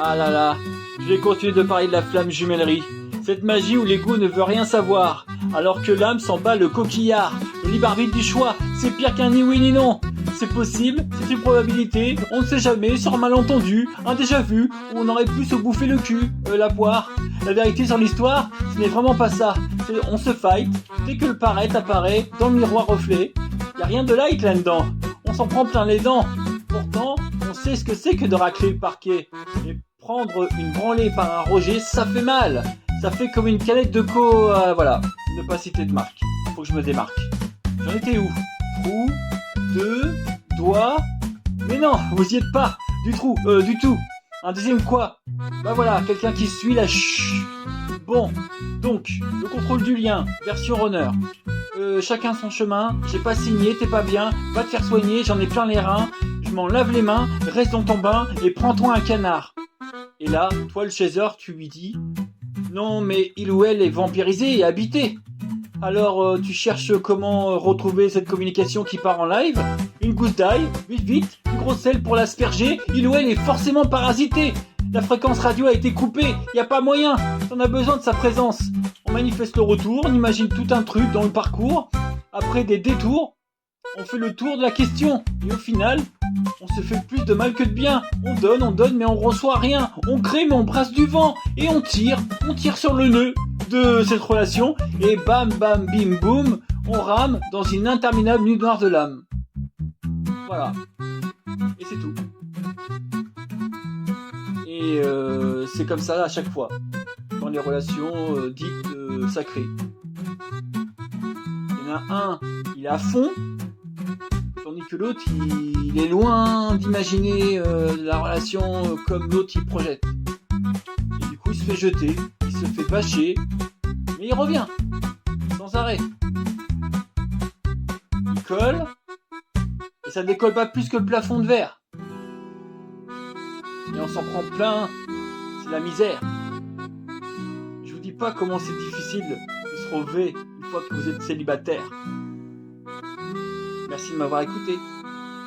Ah là là, je vais continuer de parler de la flamme jumellerie. Cette magie où l'ego ne veut rien savoir, alors que l'âme s'en bat le coquillard. Le libre arbitre du choix, c'est pire qu'un ni oui ni non. C'est possible, c'est une probabilité, on ne sait jamais, sur un malentendu, un déjà vu, où on aurait pu se bouffer le cul, la poire. La vérité sur l'histoire, ce n'est vraiment pas ça. On se fight, dès que le paraît apparaît, dans le miroir reflet. Y a rien de light là-dedans, on s'en prend plein les dents. Pourtant, on sait ce que c'est que de racler le parquet. Et prendre une branlée par un Roger, ça fait mal. Ça fait comme une canette de voilà, ne pas citer de marque. Faut que je me démarque. J'en étais où? Trou, deux, doigt. Mais non, vous y êtes pas. Du tout. Un deuxième quoi? Bah voilà, quelqu'un qui suit la chut. Bon, donc, le contrôle du lien, version runner. Chacun son chemin, j'ai pas signé, t'es pas bien, va te faire soigner, j'en ai plein les reins, je m'en lave les mains, reste dans ton bain et prends-toi un canard. Et là, toi le chaser, tu lui dis, non mais il ou elle est vampirisé et habité. Alors tu cherches comment retrouver cette communication qui part en live. Une gousse d'ail, vite, du gros sel pour l'asperger, il ou elle est forcément parasité. La fréquence radio a été coupée, y a pas moyen, t'en as besoin de sa présence. On manifeste le retour, on imagine tout un truc dans le parcours. Après des détours, on fait le tour de la question. Et au final, on se fait plus de mal que de bien. On donne, mais on reçoit rien. On crée, mais on brasse du vent. Et on tire sur le nœud de cette relation. Et bam, bam, bim, boum, on rame dans une interminable nuit noire de l'âme. Voilà. Et c'est tout. Et c'est comme ça à chaque fois. Dans les relations dites sacrées. Il y en a un, il est à fond, tandis que l'autre, il est loin d'imaginer la relation comme l'autre il projette. Et du coup, il se fait jeter, il se fait bâcher, mais il revient, sans arrêt. Il colle, et ça décolle pas plus que le plafond de verre. Et on s'en prend plein, c'est la misère. Je vous dis pas comment c'est difficile de se relever une fois que vous êtes célibataire. Merci de m'avoir écouté.